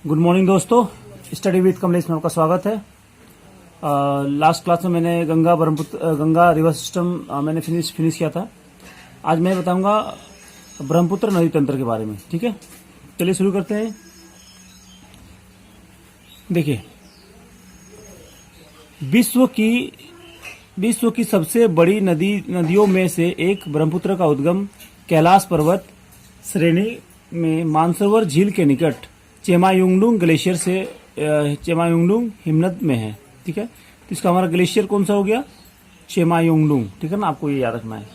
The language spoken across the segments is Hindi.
गुड मॉर्निंग दोस्तों, स्टडी विद कमलेश में आपका स्वागत है। लास्ट क्लास में मैंने गंगा रिवर सिस्टम मैंने फिनिश किया था। आज मैं बताऊंगा ब्रह्मपुत्र नदी तंत्र के बारे में। ठीक है, चलिए शुरू करते हैं। देखिए, विश्व की सबसे बड़ी नदियों में से एक ब्रह्मपुत्र का उद्गम कैलाश पर्वत श्रेणी में मानसरोवर झील के निकट चेमायुंगडुंग ग्लेशियर से चेमायुंगडुंग हिमनद में है। ठीक है, तो इसका हमारा ग्लेशियर कौन सा हो गया? चेमायुंगडुंग। ठीक है ना, आपको ये याद रखना है।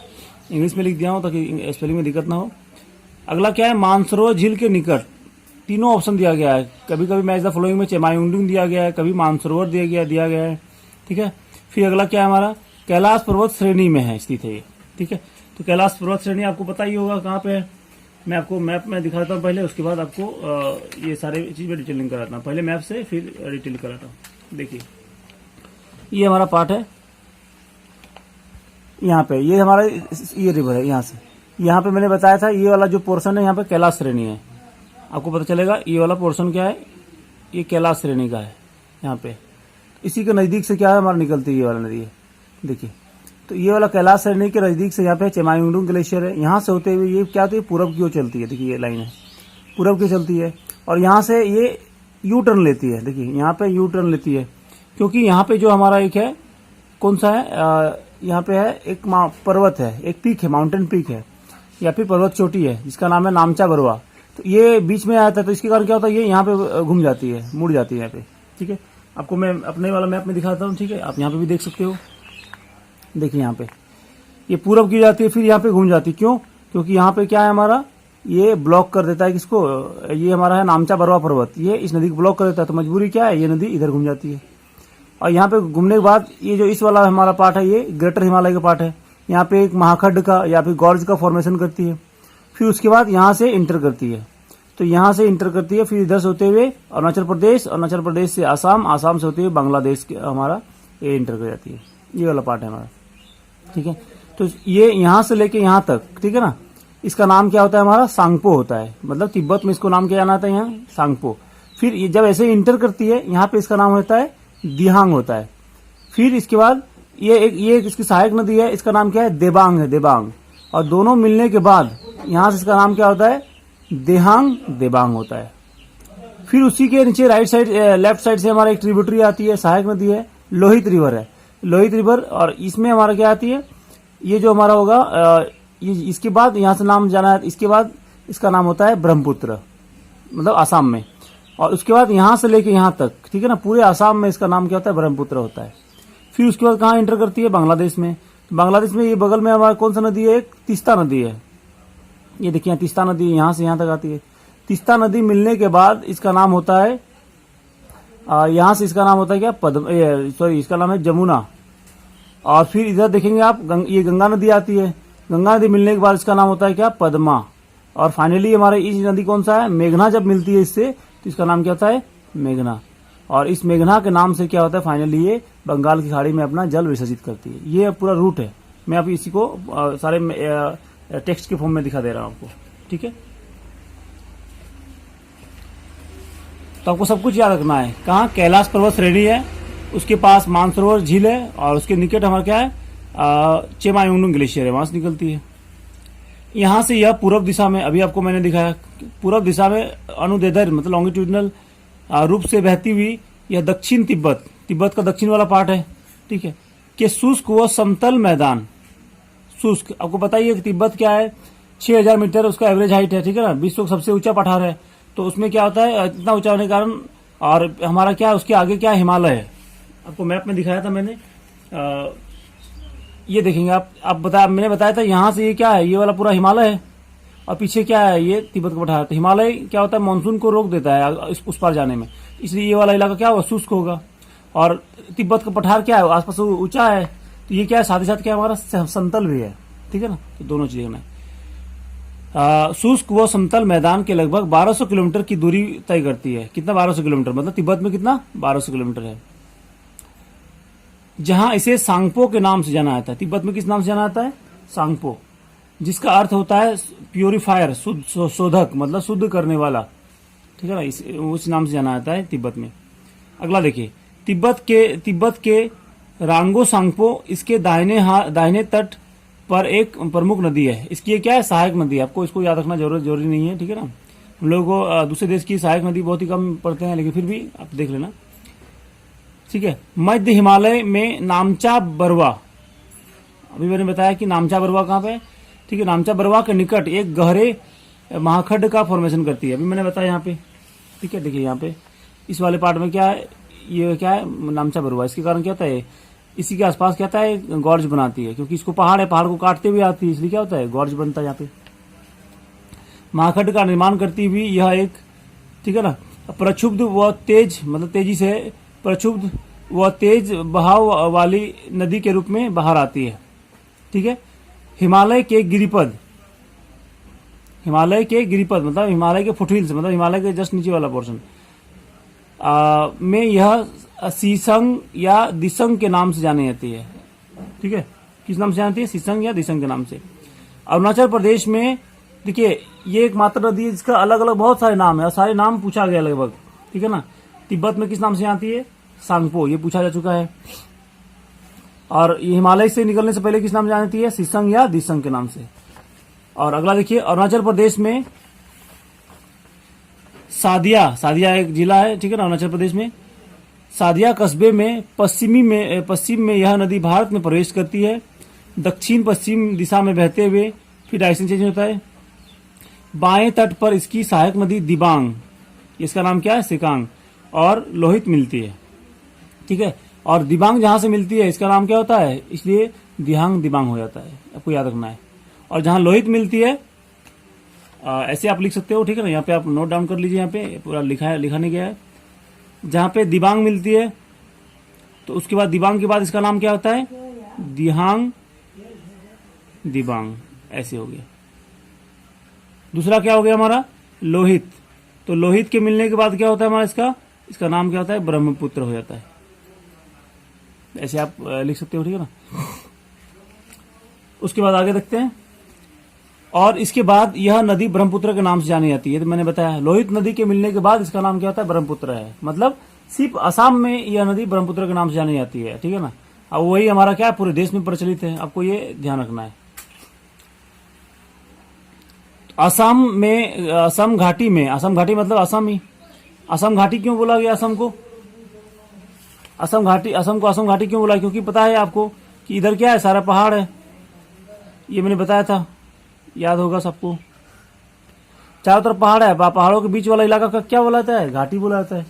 इंग्लिश में लिख दिया हो ताकि स्पेलिंग में दिक्कत ना हो। अगला क्या है? मानसरोवर झील के निकट। तीनों ऑप्शन दिया गया है। कभी कभी मैच द फॉलोइंग में चेमायुंगडुंग दिया गया है, कभी मानसरोवर दिया गया है। ठीक है, फिर अगला क्या है हमारा? कैलाश पर्वत श्रेणी में है स्थित है ये। ठीक है, तो कैलाश पर्वत श्रेणी आपको पता ही होगा कहाँ पे है। मैं आपको मैप में दिखाता हूँ पहले, उसके बाद आपको ये सारे चीज में डिटेलिंग कराता हूँ। पहले मैप से फिर डिटेल कराता हूँ। देखिए, ये हमारा पार्ट है। यहाँ पे ये हमारा ये रिवर है। यहाँ से यहाँ पे मैंने बताया था ये वाला जो पोर्शन है यहाँ पे कैलाश श्रेणी है। आपको पता चलेगा ये वाला पोर्शन क्या है, ये कैलाश श्रेणी का है। यहाँ पे इसी के नजदीक से क्या है हमारा निकलती है ये वाला नदी है। देखिए, तो ये वाला कैलाश श्रेणी के नजदीक से यहाँ पे चेमायुंगडुंग ग्लेशियर है। यहाँ से होते हुए ये क्या होती है? पूरब की ओर चलती है। देखिए, ये लाइन है पूरब की चलती है और यहाँ से ये यू टर्न लेती है। देखिए, यहाँ पे यू टर्न लेती है क्योंकि यहाँ पे जो हमारा एक है, कौन सा है, यहाँ पे है एक पर्वत है, एक पीक है, माउंटेन पीक है या फिर पर्वत चोटी है जिसका नाम है नामचा बरवा। तो ये बीच में आया था, तो इसके कारण क्या होता है, ये यहाँ पे घूम जाती है, मुड़ जाती है यहाँ पे। ठीक है, आपको मैं अपने वाला मैप में दिखाता हूँ। ठीक है, आप यहाँ पे भी देख सकते हो। देखिए, यहाँ पे ये पूरब की जाती है, फिर यहाँ पे घूम जाती है। क्यों? क्योंकि यहाँ पे क्या है हमारा, ये ब्लॉक कर देता है किसको? ये हमारा है नामचा बरवा पर्वत, ये इस नदी को ब्लॉक कर देता है। तो मजबूरी क्या है, ये नदी इधर घूम जाती है। और यहाँ पे घूमने के बाद ये जो इस वाला हमारा पार्ट है, ये ग्रेटर हिमालय का पार्ट है। यहाँ पे एक महाखंड का या फिर गॉर्ज का फॉर्मेशन करती है। फिर उसके बाद यहाँ से इंटर करती है। तो यहाँ से इंटर करती है, फिर इधर से होते हुए अरुणाचल प्रदेश से आसाम से होते हुए बांग्लादेश हमारा ये इंटर कर जाती है। ये वाला पार्ट है हमारा। ठीक है, तो ये यहाँ से लेके यहाँ तक, ठीक है ना, इसका नाम क्या होता है हमारा? सांगपो होता है। मतलब तिब्बत में इसको नाम क्या जाना था? यहाँ सांगपो। फिर ये जब ऐसे इंटर करती है यहाँ पे इसका नाम होता है दिहांग होता है। फिर इसके बाद ये इसकी सहायक नदी है, इसका नाम क्या है? देबांग है, देबांग। और दोनों मिलने के बाद यहाँ से इसका नाम क्या होता है? देहांग देबांग होता है। फिर उसी के नीचे राइट साइड लेफ्ट साइड से हमारा एक ट्रिब्यूटरी आती है, सहायक नदी है, लोहित रिवर है, लोहित रिवर। और इसमें हमारा क्या आती है, ये जो हमारा होगा इसके बाद यहाँ से नाम जाना है, इसके बाद इसका नाम होता है ब्रह्मपुत्र, मतलब आसाम में। और उसके बाद यहाँ से लेके यहाँ तक, ठीक है ना, पूरे आसाम में इसका नाम क्या होता है? ब्रह्मपुत्र होता है। फिर उसके बाद कहाँ एंटर करती है? बांग्लादेश में। बांग्लादेश में ये बगल में हमारा कौन सा नदी है? एक तीस्ता नदी है। ये देखिए, तीस्ता नदी यहाँ से यहाँ तक आती है। तीस्ता नदी मिलने के बाद इसका नाम होता है, यहाँ से इसका नाम होता है क्या? इसका नाम है जमुना। और फिर इधर देखेंगे आप, ये गंगा नदी आती है। गंगा नदी मिलने के बाद इसका नाम होता है क्या? पद्मा। और फाइनली हमारे इस नदी कौन सा है? मेघना। जब मिलती है इससे तो इसका नाम क्या होता है? मेघना। और इस मेघना के नाम से क्या होता है? फाइनली ये बंगाल की खाड़ी में अपना जल विसर्जित करती है। ये पूरा रूट है। मैं अभी इसी को सारे टेक्स्ट के फॉर्म में दिखा दे रहा हूं आपको। ठीक है, तो आपको सब कुछ याद रखना है। कहाँ? कैलाश पर्वत श्रेणी है, उसके पास मानसरोवर झील है और उसके निकट हमारा क्या है? चेमायुंगडुंग ग्लेशियर है, वहां से निकलती है। यहां से यह पूर्व दिशा में, अभी आपको मैंने दिखाया, पूर्व दिशा में अनुदैर्ध्य मतलब लॉन्गिट्यूडनल रूप से बहती हुई यह दक्षिण तिब्बत का दक्षिण वाला पार्ट है। ठीक है, कि शुष्क व समतल मैदान। शुष्क, आपको बताइए कि तिब्बत क्या है? 6000 मीटर उसका एवरेज हाइट है। ठीक है ना, विश्व का सबसे ऊंचा पठार है। तो उसमें क्या होता है, इतना ऊंचा होने के कारण, और हमारा क्या है, उसके आगे क्या है? हिमालय है। आपको मैप में दिखाया था मैंने। ये देखेंगे आप मैंने बताया था यहाँ से ये क्या है? ये वाला पूरा हिमालय है और पीछे क्या है? ये तिब्बत का पठार। तो हिमालय क्या होता है? मानसून को रोक देता है उस पार जाने में, इसलिए ये वाला इलाका क्या होगा? शुष्क होगा। और तिब्बत का पठार क्या है? आसपास ऊंचा है, तो ये क्या है? साथ ही साथ क्या हमारा समतल भी है। ठीक है ना, तो दोनों चीजें में शुष्क व समतल मैदान के लगभग 1200 किलोमीटर की दूरी तय करती है। कितना? 1200 किलोमीटर। मतलब तिब्बत में कितना? 1200 किलोमीटर है। जहां इसे सांगपो के नाम से जाना जाता है। तिब्बत में किस नाम से जाना जाता है? सांगपो, जिसका अर्थ होता है प्योरीफायर, शोधक, मतलब शुद्ध करने वाला। ठीक है ना, उस नाम से जाना जाता है तिब्बत में। अगला देखिए, तिब्बत के रांगो सांगपो, इसके दाहिने तट पर एक प्रमुख नदी है। इसकी ये क्या है, सहायक नदी है। आपको इसको याद रखना जरूरी नहीं है, ठीक है ना। हम लोगों को दूसरे देश की सहायक नदी बहुत ही कम पढ़ते हैं, लेकिन फिर भी आप देख लेना, ठीक है। मध्य हिमालय में नामचा बरवा, अभी मैंने बताया कि नामचा बरवा कहाँ पे है, ठीक है। नामचा बरवा के निकट एक गहरे महाखंड का फॉर्मेशन करती है, अभी मैंने बताया यहाँ पे, ठीक है। देखिए यहाँ पे इस वाले पार्ट में क्या है, ये क्या है, नामचा बरवा। इसके कारण क्या होता है, इसी के आसपास क्या होता है, गॉर्ज बनाती है, क्योंकि इसको पहाड़ है, पहाड़ को काटते हुए आती है, इसलिए क्या होता है, गॉर्ज बनता है यहाँ पे। महाखंड का निर्माण करती हुई यह एक, ठीक है ना, प्रक्षुब्ध व तेज, मतलब तेजी से प्रक्षुब्ध व तेज बहाव वाली नदी के रूप में बाहर आती है, ठीक है। हिमालय के गिरिपद मतलब हिमालय के फुटहिल्स, मतलब हिमालय के जस्ट नीचे वाला पोर्शन में यह सीसंग या दिसंग के नाम से जानी जाती है, ठीक है। किस नाम से जानती है, सीसंग या दिसंग के नाम से। अरुणाचल प्रदेश में देखिए, ये एक मात्र नदी है जिसका अलग अलग बहुत सारे नाम है, और सारे नाम पूछा गया लगभग, ठीक है ना। तिब्बत में किस नाम से आती है, सांगपो, ये पूछा जा चुका है। और ये हिमालय से निकलने से पहले किस नाम से जानती है, सीसंग या दिसंग के नाम से। और अगला देखिए, अरुणाचल प्रदेश में सादिया एक जिला है, ठीक है ना, अरुणाचल प्रदेश में। सादिया कस्बे में पश्चिम में यह नदी भारत में प्रवेश करती है, दक्षिण पश्चिम दिशा में बहते हुए फिर डायरेक्शन चेंज होता है। बाएं तट पर इसकी सहायक नदी दिबांग, इसका नाम क्या है, सिकांग, और लोहित मिलती है, ठीक है। और दिबांग जहां से मिलती है इसका नाम क्या होता है, इसलिए दिहांग दिबांग हो जाता है, आपको याद रखना है। और जहां लोहित मिलती है ऐसे आप लिख सकते हो, ठीक है ना। यहाँ पे आप नोट डाउन कर लीजिए, यहाँ पे पूरा लिखा नहीं गया है। जहां पे दिबांग मिलती है तो उसके बाद दिबांग के बाद इसका नाम क्या होता है, दिहांग दिबांग, ऐसे हो गया। दूसरा क्या हो गया हमारा, लोहित। तो लोहित के मिलने के बाद क्या होता है हमारा, इसका नाम क्या होता है, ब्रह्मपुत्र हो जाता है, ऐसे आप लिख सकते हो, ठीक है ना। उसके बाद आगे देखते हैं। और इसके बाद यह नदी ब्रह्मपुत्र के नाम से जानी जाती है, तो मैंने बताया लोहित नदी के मिलने के बाद इसका नाम क्या होता है, ब्रह्मपुत्र है। मतलब सिर्फ असम में यह नदी ब्रह्मपुत्र के नाम से जानी जाती है, ठीक है ना। अब वही हमारा क्या है, पूरे देश में प्रचलित है, आपको ये ध्यान रखना है। असम घाटी मतलब असम ही। असम घाटी क्यों बोला गया असम को, असम घाटी क्यों बोला, क्योंकि पता है आपको कि इधर क्या है, सारा पहाड़ है, ये मैंने बताया था, याद होगा सबको। चारों तरफ पहाड़ है, पहाड़ों के बीच वाला इलाका का क्या बोला जाता है, घाटी बोला जाता है।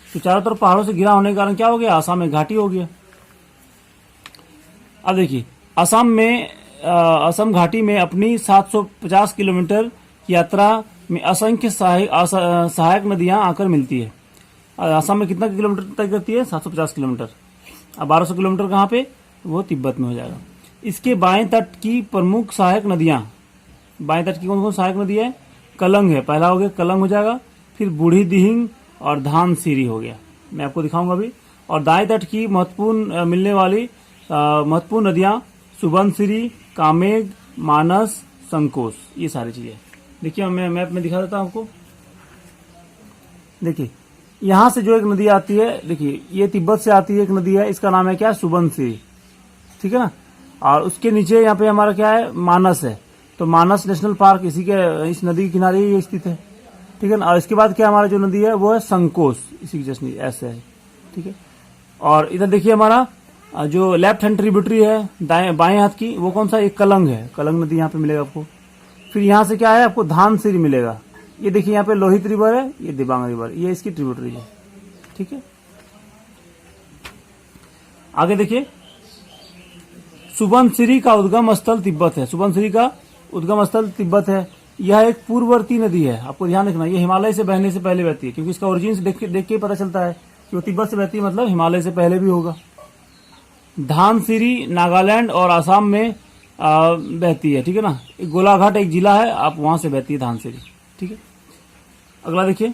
तो चारों तरफ पहाड़ों से घिरा होने के कारण क्या हो गया, असम में घाटी हो गया। अब देखिए, असम घाटी में अपनी 750 किलोमीटर यात्रा में असंख्य सहायक नदियां आकर मिलती है। असम में कितना किलोमीटर तय करती है, 750 किलोमीटर। अब 1200 किलोमीटर कहाँ पे, वो तिब्बत में हो जाएगा। इसके बाएं तट की प्रमुख सहायक नदियां, बाएं तट की कौन कौन सहायक नदी है, कलंग है, पहला हो गया कलंग हो जाएगा, फिर बूढ़ी दिहिंग और धानसिरी हो गया, मैं आपको दिखाऊंगा अभी। और दाएं तट की महत्वपूर्ण मिलने वाली महत्वपूर्ण नदियां सुबनसिरी, कामेग, मानस, संकोश, ये सारी चीजें। देखिए मैं मैप में दिखा देता हूं आपको। देखिए यहां से जो एक नदी आती है, देखिए ये तिब्बत से आती है एक नदी है, इसका नाम है क्या, सुबनसिरी, ठीक है ना। और उसके नीचे यहाँ पे हमारा क्या है, मानस है। तो मानस नेशनल पार्क इसी के, इस नदी के किनारे ही स्थित है, ठीक है ना। और इसके बाद क्या हमारा जो नदी है वो है संकोश, इसी की जस्ट ऐसे है, ठीक है। और इधर देखिए हमारा जो लेफ्ट हैंड ट्रिब्यूटरी है बाएं हाथ की, वो कौन सा, एक कलंग है, कलंग नदी यहाँ पे मिलेगा आपको। फिर यहाँ से क्या है, आपको धानसिरी मिलेगा। ये देखिए यहाँ पे लोहित रिवर है, ये दिबांग रिवर, ये इसकी ट्रिब्यूटरी है, ठीक है। आगे देखिए, सुबनसिरी का उद्गम स्थल तिब्बत है, सुबनसिरी का उद्गम स्थल तिब्बत है। यह एक पूर्ववर्ती नदी है, आपको ध्यान रखना, ये हिमालय से बहने से पहले बहती है, क्योंकि इसका ओरिजिन देख के पता चलता है कि वो तिब्बत से बहती है, मतलब हिमालय से पहले भी होगा। धानसिरी नागालैंड और आसाम में बहती है, ठीक है ना। गोलाघाट एक जिला है, आप वहां से बहती है धानसिरी, ठीक है। अगला देखिए,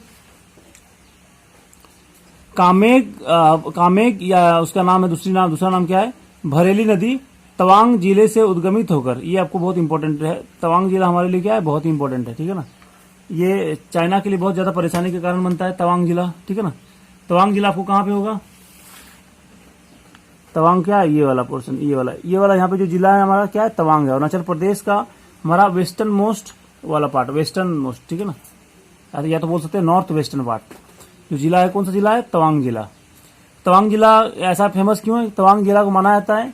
कामेग या उसका नाम है, दूसरा नाम क्या है, भरेली नदी तवांग जिले से उद्गमित होकर, ये आपको बहुत इंपॉर्टेंट है, तवांग जिला हमारे लिए क्या है, बहुत ही इंपॉर्टेंट है, ठीक है ना। ये चाइना के लिए बहुत ज्यादा परेशानी के कारण बनता है तवांग जिला, ठीक है ना। तवांग जिला आपको कहाँ पे होगा, तवांग क्या है, ये वाला पोर्शन, ये वाला यहाँ पे जो जिला है हमारा क्या है, तवांग है। अरुणाचल प्रदेश का हमारा वेस्टर्न मोस्ट वाला पार्ट, वेस्टर्न मोस्ट, ठीक है ना, या तो बोल सकते हैं नॉर्थ वेस्टर्न पार्ट। जो जिला है कौन सा जिला है, तवांग जिला। तवांग जिला ऐसा फेमस क्यों है, तवांग जिला को माना जाता है,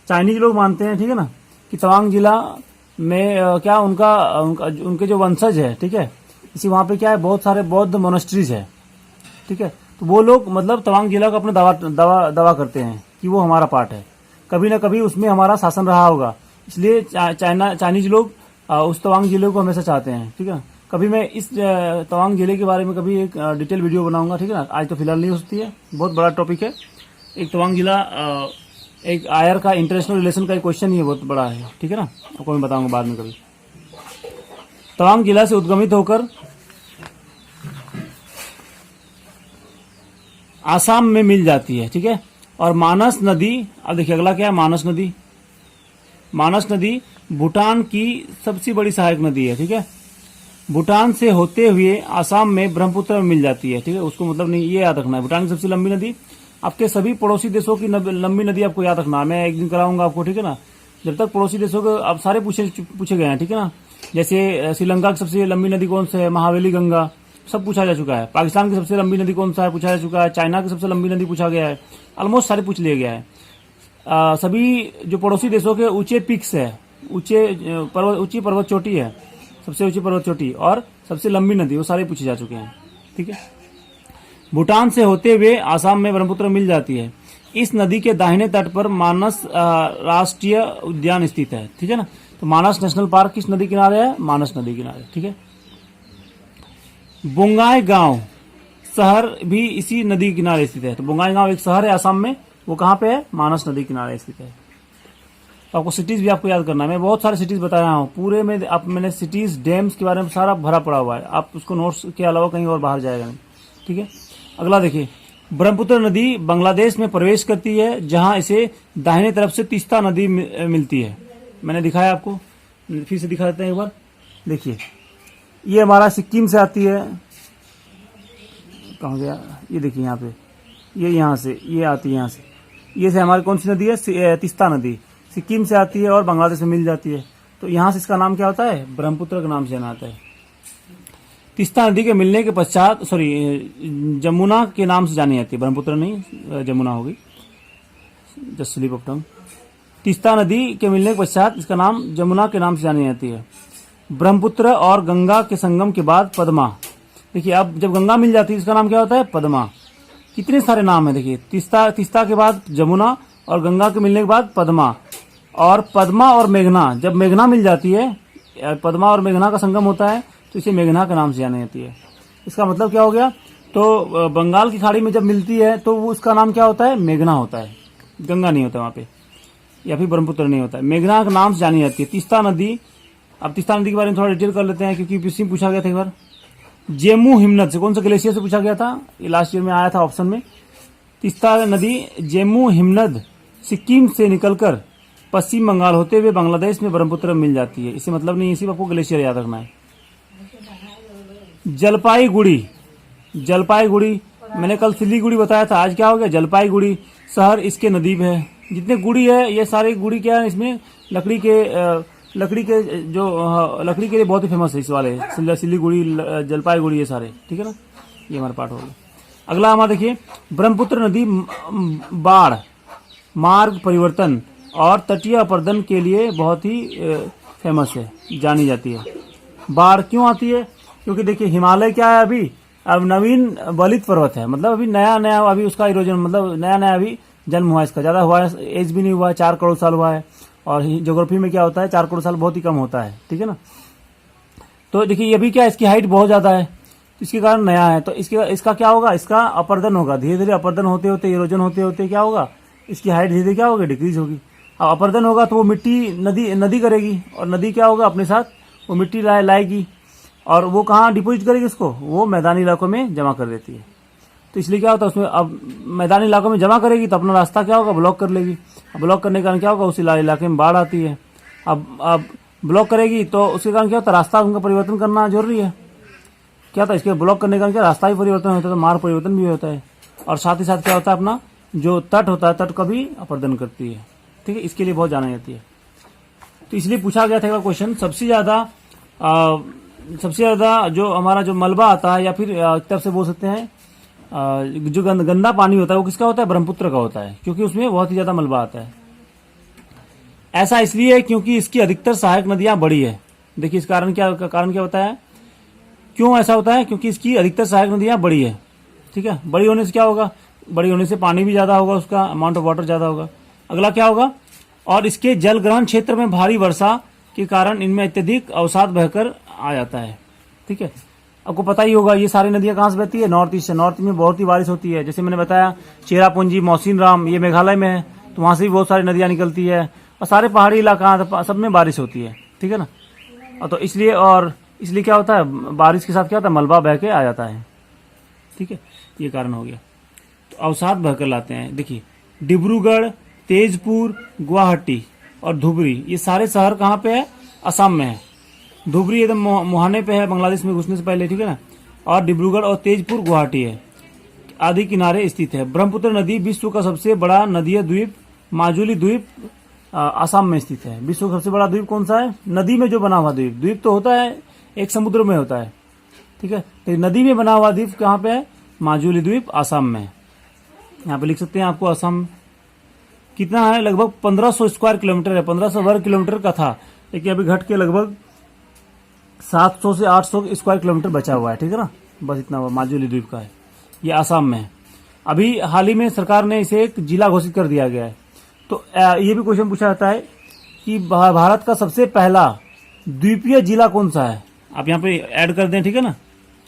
चाइनीज लोग मानते हैं, ठीक है ना, कि तवांग जिला में क्या उनके जो वंशज है, ठीक है, इसी वहां पे क्या है, बहुत सारे बौद्ध मोनेस्ट्रीज है, ठीक है। तो वो लोग मतलब तवांग जिला को अपने दावा करते हैं कि वो हमारा पार्ट है, कभी ना कभी उसमें हमारा शासन रहा होगा, इसलिए चाइनीज लोग उस तवांग जिले को हमेशा चाहते हैं, ठीक है। कभी मैं इस तवांग जिले के बारे में कभी एक डिटेल वीडियो बनाऊंगा, ठीक है ना, आज तो फिलहाल नहीं हो सकती है, बहुत बड़ा टॉपिक है। एक तवांग जिला एक आयर का इंटरनेशनल रिलेशन का एक क्वेश्चन ही है, बहुत बड़ा है, ठीक है ना, आपको मैं बताऊंगा बाद में कभी। तवांग जिला से उद्गमित होकर आसाम में मिल जाती है, ठीक है। और मानस नदी, अब देखिए अगला क्या है, मानस नदी। मानस नदी भूटान की सबसे बड़ी सहायक नदी है, ठीक है। भूटान से होते हुए आसाम में ब्रह्मपुत्र में मिल जाती है, ठीक है। उसको मतलब नहीं, ये याद रखना है, भूटान की सबसे लंबी नदी। आपके सभी पड़ोसी देशों की लंबी नदी आपको याद रखना है, मैं एक दिन कराऊंगा आपको, ठीक है ना। जब तक पड़ोसी देशों के अब सारे पूछे गए हैं, ठीक है ना। जैसे श्रीलंका की सबसे लंबी नदी कौन सा है, महावेली गंगा, सब पूछा जा चुका है। पाकिस्तान की सबसे लंबी नदी कौन सा है, पूछा जा चुका है। चाइना की सबसे लंबी नदी पूछा गया है, ऑलमोस्ट सारे पूछ लिया गया है। सभी जो पड़ोसी देशों के ऊंचे पिक्स है, ऊंची पर्वत चोटी है, सबसे ऊंची पर्वत चोटी और सबसे लंबी नदी, वो सारे पूछे जा चुके हैं, ठीक है। भूटान से होते हुए आसाम में ब्रह्मपुत्र मिल जाती है। इस नदी के दाहिने तट पर मानस राष्ट्रीय उद्यान स्थित है, ठीक है ना। तो मानस नेशनल पार्क किस नदी किनारे है, मानस नदी किनारे, ठीक है। बोंगाई गांव शहर भी इसी नदी किनारे स्थित है। तो बोंगाई गांव एक शहर है आसाम में, वो कहाँ पे है, मानस नदी किनारे स्थित है। तो आपको सिटीज भी आपको याद करना है, मैं बहुत सारे सिटीज बताया हूँ पूरे में, आप मैंने सिटीज डैम्स के बारे में सारा भरा पड़ा हुआ है, आप उसको नोट्स के अलावा कहीं और बाहर जाएगा नहीं, ठीक है। अगला देखिए, ब्रह्मपुत्र नदी बांग्लादेश में प्रवेश करती है, जहां इसे दाहिने तरफ से तीस्ता नदी मिलती है। मैंने दिखाया आपको, फिर से दिखा देते हैं एक बार। देखिए ये हमारा सिक्किम से आती है, कहाँ गया, ये देखिए यहाँ पे, ये यहाँ से ये आती है, यहाँ से ये से हमारी कौन सी नदी है, तीस्ता नदी सिक्किम से आती है और बांग्लादेश में मिल जाती है। तो यहाँ से इसका नाम क्या होता है, ब्रह्मपुत्र के नाम से जाना आता है। तीस्ता नदी के मिलने के पश्चात, जमुना के नाम से जानी जाती है, ब्रह्मपुत्र नहीं, जमुना होगी, just slip of tongue. Teesta नदी के मिलने के पश्चात इसका नाम जमुना के नाम से जानी जाती है। ब्रह्मपुत्र और गंगा के संगम के बाद पद्मा। देखिए अब जब गंगा मिल जाती है इसका नाम क्या होता है, पद्मा। कितने सारे नाम है, देखिए तीस्ता के बाद जमुना और गंगा के मिलने के बाद पद्मा, और पद्मा और मेघना, जब मेघना मिल जाती है, पद्मा और मेघना का संगम होता है तो इसे मेघना के नाम से जानी जाती है। इसका मतलब क्या हो गया, तो बंगाल की खाड़ी में जब मिलती है तो वो उसका नाम क्या होता है, मेघना होता है, गंगा नहीं होता वहां पे, या फिर ब्रह्मपुत्र नहीं होता है, मेघना के नाम से जानी जाती है तीस्ता नदी। अब तीस्ता नदी के बारे में थोड़ा डिटेल कर लेते हैं, क्योंकि पीसी में पूछा गया था एक बार। जेमू हिमनद से, कौन सा ग्लेशियर से पूछा गया था, ये लास्ट ईयर में आया था ऑप्शन में। तीस्ता नदी जेमू हिमनद सिक्किम से निकलकर पश्चिम बंगाल होते हुए बांग्लादेश में ब्रह्मपुत्र में मिल जाती है। इसे मतलब नहीं, इसी आपको ग्लेशियर याद रखना है। जलपाईगुड़ी मैंने कल सिलीगुड़ी बताया था, आज क्या हो गया, जलपाईगुड़ी शहर इसके नदी में है। जितने गुड़ी है ये सारे गुड़ी क्या है, इसमें लकड़ी के लिए बहुत ही फेमस है इस वाले, सिलीगुड़ी, जलपाईगुड़ी, ये सारे, ठीक है ना। ये हमारा पार्ट हो गया। अगला हमारा देखिए, ब्रह्मपुत्र नदी बाढ़, मार्ग परिवर्तन और तटीय अपर्दन के लिए बहुत ही फेमस है, जानी जाती है। बाढ़ क्यों आती है, क्योंकि देखिए हिमालय क्या है, अभी अब नवीन बलित पर्वत है, मतलब अभी नया अभी उसका इरोजन, मतलब नया अभी जन्म हुआ, इसका ज्यादा हुआ है, एज भी नहीं हुआ है, 4 करोड़ साल हुआ है। और ज्योग्राफी में क्या होता है, 4 करोड़ साल बहुत ही कम होता है, ठीक है ना। तो देखिए अभी क्या, इसकी हाइट बहुत ज्यादा है, इसके कारण नया है, तो इसका क्या होगा, इसका अपर्दन होगा, धीरे धीरे अपर्दन होते होते, इरोजन होते होते क्या होगा, इसकी हाइट धीरे धीरे क्या होगी, डिक्रीज होगी। अब अपर्दन होगा तो वो मिट्टी नदी करेगी, और नदी क्या होगा, अपने साथ वो मिट्टी लाएगी, और वो कहाँ डिपोजिट करेगी उसको, वो मैदानी इलाकों में जमा कर देती है। तो इसलिए क्या होता है उसमें, अब मैदानी इलाकों में जमा करेगी तो अपना रास्ता क्या होगा, ब्लॉक कर लेगी। ब्लॉक करने के कारण क्या होगा, उस इलाके में बाढ़ आती है। अब ब्लॉक करेगी तो उसके कारण क्या होता है, रास्ता उनका परिवर्तन करना जरूरी है, क्या होता है, इसके ब्लॉक करने का क्या रास्ता ही परिवर्तन होता है, तो मार्ग परिवर्तन भी होता है। और साथ ही साथ क्या होता है, अपना जो तट होता है, तट का भी अपर्दन करती है। ठीक है, इसके लिए बहुत जाना जाती है। तो इसलिए पूछा गया था क्वेश्चन, सबसे ज्यादा जो हमारा जो मलबा आता है, या फिर एक तरफ से बोल सकते हैं जो गंदा पानी होता है, वो किसका होता है, ब्रह्मपुत्र का होता है, क्योंकि उसमें बहुत ही ज्यादा मलबा आता है। ऐसा इसलिए है क्योंकि इसकी अधिकतर सहायक नदियां बड़ी है। देखिए इस कारण क्या बताया, क्यों ऐसा होता है, क्योंकि इसकी अधिकतर सहायक नदियां बड़ी है। ठीक है, बड़ी होने से क्या होगा, बड़ी होने से पानी भी ज्यादा होगा, उसका अमाउंट ऑफ वाटर ज्यादा होगा। अगला क्या होगा, और इसके जल ग्रहण क्षेत्र में भारी वर्षा के कारण इनमें अत्यधिक अवसाद बहकर आ जाता है। ठीक है, आपको पता ही होगा ये सारी नदियां कहां से बहती है, नॉर्थ ईस्ट से। नॉर्थ में बहुत ही बारिश होती है, जैसे मैंने बताया चेरापूंजी, मौसिन राम, ये मेघालय में है, तो वहां से भी बहुत सारी नदियां निकलती है, और सारे पहाड़ी इलाका सब में बारिश होती है। ठीक है ना, तो इसलिए क्या होता है, बारिश के साथ क्या होता है, मलबा बह के आ जाता है। ठीक है, ये कारण हो गया। तो अवसाद बहकर लाते हैं। देखिए डिब्रूगढ़, तेजपुर, गुवाहाटी और धुबरी, ये सारे शहर कहाँ पे है, असम में है। धुबरी एकदम मुहाने पे है, बांग्लादेश में घुसने से पहले। ठीक है ना, और डिब्रूगढ़ और तेजपुर गुवाहाटी है, आदि किनारे स्थित है। ब्रह्मपुत्र नदी विश्व का सबसे बड़ा नदीय द्वीप माजुली द्वीप असम में स्थित है। विश्व का सबसे बड़ा द्वीप कौन सा है, नदी में जो बना हुआ द्वीप। द्वीप तो होता है एक समुद्र में होता है। ठीक है, तो नदी में बना हुआ द्वीप कहाँ पे है, माजुली द्वीप असम में। यहाँ पे लिख सकते हैं आपको, असम कितना है, लगभग 1500 स्क्वायर किलोमीटर है, 1500 वर्ग किलोमीटर का था, लेकिन अभी घट के लगभग 700 से 800 स्क्वायर किलोमीटर बचा हुआ है। ठीक है ना, बस इतना हुआ, माजुली द्वीप का है, ये असम में है। अभी हाल ही में सरकार ने इसे एक जिला घोषित कर दिया गया है। तो ये भी क्वेश्चन पूछा जाता है कि भारत का सबसे पहला द्वीपीय जिला कौन सा है। आप यहाँ पे ऐड कर दें, ठीक है ना,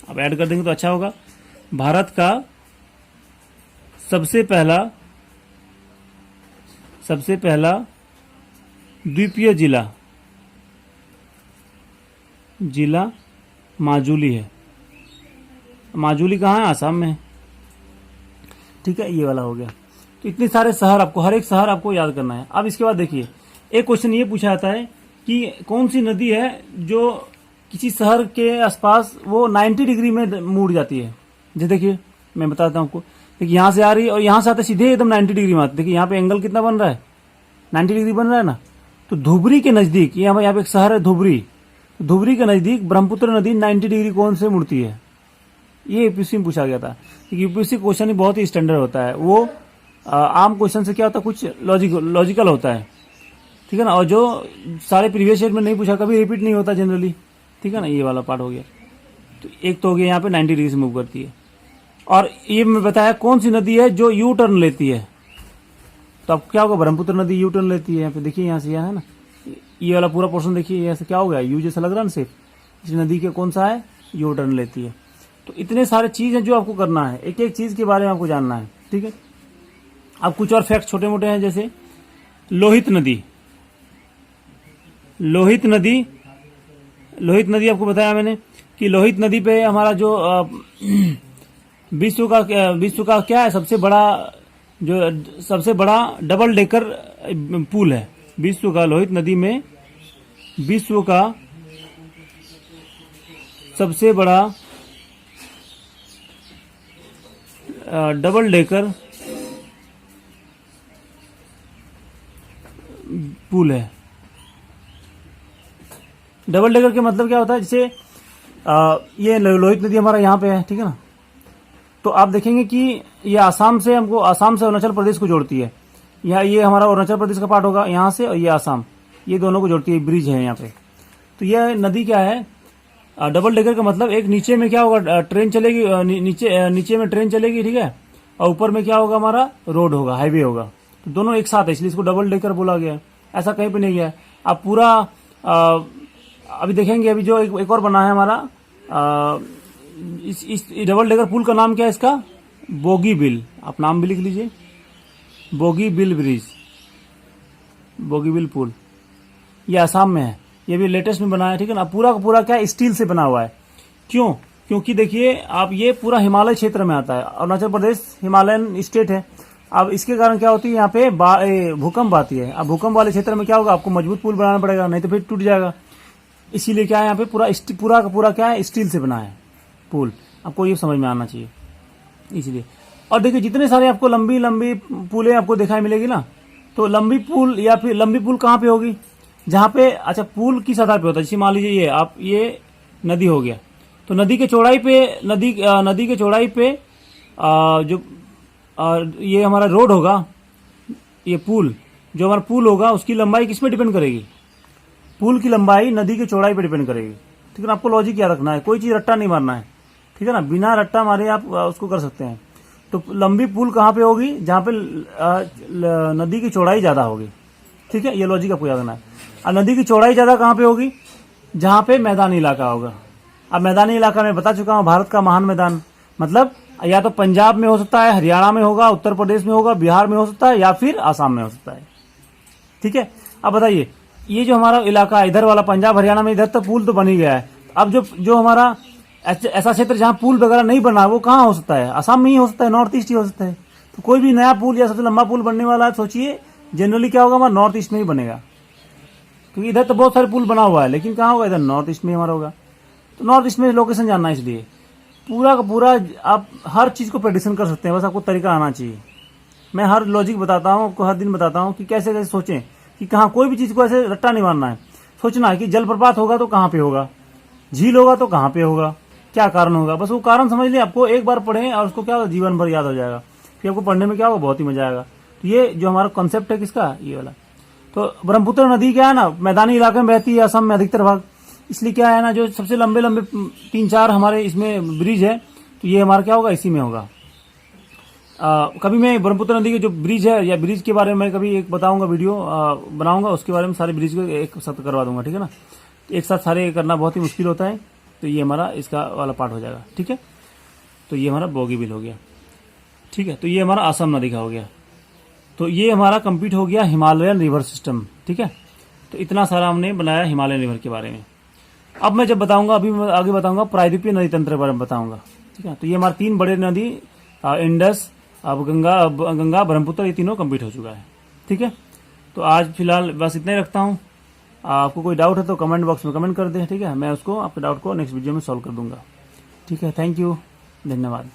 आप ऐड कर देंगे तो अच्छा होगा। भारत का सबसे पहला द्वीपीय जिला माजुली है। माजुली कहाँ है, आसाम में है। ठीक है, ये वाला हो गया। तो इतने सारे शहर आपको, हर एक शहर आपको याद करना है। अब इसके बाद देखिए एक क्वेश्चन ये पूछा जाता है कि कौन सी नदी है जो किसी शहर के आसपास वो 90 डिग्री में मुड़ जाती है। जैसे देखिए मैं बताता हूँ आपको, देखिए यहाँ से आ रही है और यहाँ से आते सीधे एकदम 90 डिग्री में आती। देखिए यहाँ पे एंगल कितना बन रहा है, 90 डिग्री बन रहा है ना। तो धुबरी के नजदीक, यहाँ पे एक शहर है धुबरी, धुबरी के नजदीक ब्रह्मपुत्र नदी 90 डिग्री कौन से मुड़ती है, ये यूपीएससी में पूछा गया था। यूपीएससी क्वेश्चन ही बहुत ही स्टैंडर्ड होता है, वो आम क्वेश्चन से क्या होता है, कुछ लॉजिकल होता है। ठीक है ना, और जो सारे प्रीवियस ईयर में नहीं पूछा, कभी रिपीट नहीं होता जनरली। ठीक है ना, ये वाला पार्ट हो गया। तो एक तो हो गया यहाँ पे 90 डिग्री से मूव करती है। और ये मैं बताया कौन सी नदी है जो यू टर्न लेती है। तो अब क्या होगा, ब्रह्मपुत्र नदी यू टर्न लेती है। यहाँ पे देखिए, यहाँ से यहाँ है ना, ये वाला पूरा पोर्शन देखिए, यहाँ से क्या हो गया, यू जैसा लग रहा है ना सिर्फ, इस नदी के कौन सा है, यू टर्न लेती है। तो इतने सारे चीज हैं जो आपको करना है, एक एक चीज के बारे में आपको जानना है। ठीक है, अब कुछ और फैक्ट छोटे मोटे हैं, जैसे लोहित नदी आपको बताया मैंने कि लोहित नदी पे हमारा जो विश्व का क्या है, सबसे बड़ा डबल डेकर पुल है विश्व का। लोहित नदी में विश्व का सबसे बड़ा डबल डेकर पुल है। डबल डेकर के मतलब क्या होता है, जैसे ये लोहित नदी हमारा यहाँ पे है। ठीक है ना, तो आप देखेंगे कि ये आसाम से अरुणाचल प्रदेश को जोड़ती है। ये हमारा अरुणाचल प्रदेश का पार्ट होगा यहाँ से, और ये आसाम, ये दोनों को जोड़ती है, ब्रिज है यहाँ पे। तो यह नदी क्या है, डबल डेकर का मतलब एक नीचे में क्या होगा, ट्रेन चलेगी, नीचे में ट्रेन चलेगी। ठीक है, और ऊपर में क्या होगा, हमारा रोड होगा, हाईवे होगा। तो दोनों एक साथ है, इसलिए इसको डबल डेकर बोला गया है। ऐसा कहीं पे नहीं गया है। अब पूरा अभी देखेंगे, अभी जो एक और बना है हमारा, इस डबल डेकर पुल का नाम क्या है, इसका बोगीबिल। आप नाम भी लिख लीजिए, बोगीबिल ब्रिज, बोगीबिल पुल। ये आसाम में है, ये भी लेटेस्ट में बना है। ठीक है ना, पूरा का पूरा क्या स्टील से बना हुआ है। क्यों, क्योंकि देखिए आप, ये पूरा हिमालय क्षेत्र में आता है। अरुणाचल प्रदेश हिमालयन स्टेट है। अब इसके कारण क्या होती है, यहाँ पे भूकंप आती है। अब भूकंप वाले क्षेत्र में क्या होगा, आपको मजबूत पुल बनाना पड़ेगा, नहीं तो फिर टूट जाएगा। इसीलिए क्या है, यहाँ पे पूरा का पूरा क्या है, स्टील से बना है। पुल, आपको ये समझ में आना चाहिए इसलिए। और देखिए जितने सारे आपको लंबी लंबी पुलें आपको दिखाई मिलेगी ना, तो लंबी पुल या फिर लंबी पुल कहाँ पे होगी, जहाँ पे अच्छा पुल की सतह पे होता है। जैसे मान लीजिए ये नदी हो गया, तो नदी के चौड़ाई पे नदी के चौड़ाई पे ये हमारा रोड होगा, ये पुल जो हमारा पुल होगा उसकी लंबाई किस पे डिपेंड करेगी, पुल की लंबाई नदी की चौड़ाई पे डिपेंड करेगी। ठीक है ना, आपको लॉजिक क्या रखना है, कोई चीज रट्टा नहीं मारना है। ठीक है ना, बिना रट्टा मारे आप उसको कर सकते हैं। तो लंबी पुल कहाँ पे होगी, जहाँ पे नदी की चौड़ाई ज्यादा होगी। ठीक है, ये लॉजिक आपको याद रखना है। और नदी की चौड़ाई ज्यादा कहाँ पे होगी, जहाँ पे मैदानी इलाका होगा। अब मैदानी इलाका में बता चुका हूँ, भारत का महान मैदान, मतलब या तो पंजाब में हो सकता है, हरियाणा में होगा, उत्तर प्रदेश में होगा, बिहार में हो सकता है, या फिर आसाम में हो सकता है। ठीक है, अब बताइए ये जो हमारा इलाका है इधर वाला पंजाब हरियाणा में, इधर तो पुल तो बन ही गया है। अब जो हमारा ऐसा क्षेत्र जहाँ पुल वगैरह नहीं बना, वो कहाँ हो सकता है, आसाम में ही हो सकता है, नॉर्थ ईस्ट ही हो सकता है। तो कोई भी नया पुल या सबसे लंबा पुल बनने वाला है, सोचिए जनरली क्या होगा, हमारा नॉर्थ ईस्ट में ही बनेगा, क्योंकि इधर तो बहुत सारे पुल बना हुआ है, लेकिन कहाँ होगा, इधर नॉर्थ ईस्ट में हमारा होगा। तो नॉर्थ ईस्ट में लोकेशन जानना है, इसलिए पूरा का पूरा आप हर चीज को प्रेडिक्शन कर सकते हैं, बस आपको तरीका आना चाहिए। मैं हर लॉजिक बताता हूँ आपको, हर दिन बताता हूँ कि कैसे कैसे सोचें, कि कहाँ कोई भी चीज को ऐसे रट्टा नहीं मारना है। सोचना है कि जलप्रपात होगा तो कहाँ पे होगा, झील होगा तो कहाँ पे होगा, क्या कारण होगा, बस वो कारण समझ लिया। आपको एक बार पढ़ें और उसको क्या जीवन भर याद हो जाएगा, फिर आपको पढ़ने में क्या होगा, बहुत ही मजा आएगा। तो ये जो हमारा कॉन्सेप्ट है किसका, ये वाला। तो ब्रह्मपुत्र नदी क्या है ना, मैदानी इलाके में बहती है, असम में अधिकतर भाग, इसलिए क्या है ना, जो सबसे लंबे लंबे 3-4 हमारे इसमें ब्रिज है, तो ये हमारा क्या होगा, इसी में होगा। कभी मैं ब्रह्मपुत्र नदी के जो ब्रिज है या ब्रिज के बारे में कभी एक बताऊंगा, वीडियो बनाऊंगा, उसके बारे में सारे ब्रिज को एक साथ करवा दूंगा। ठीक है ना, एक साथ सारे करना बहुत ही मुश्किल होता है, तो ये हमारा इसका वाला पार्ट हो जाएगा। ठीक है, तो ये हमारा बोगीबिल हो गया। ठीक है, तो ये हमारा असम नदी का हो गया। तो ये हमारा कंप्लीट हो गया हिमालयन रिवर सिस्टम। ठीक है, तो इतना सारा हमने बनाया हिमालयन रिवर के बारे में। अब मैं जब बताऊंगा, अभी मैं आगे बताऊंगा प्रायद्वीपीय नदी तंत्र के बारे में बताऊंगा। ठीक है, तो ये हमारे 3 बड़े नदी, इंडस, अब गंगा ब्रह्मपुत्र, ये तीनों कंप्लीट हो चुका है। ठीक है, तो आज फिलहाल बस इतना ही रखता हूँ। आपको कोई डाउट है तो कमेंट बॉक्स में कमेंट कर दें। ठीक है, मैं उसको आपके डाउट को नेक्स्ट वीडियो में सॉल्व कर दूंगा। ठीक है, थैंक यू, धन्यवाद।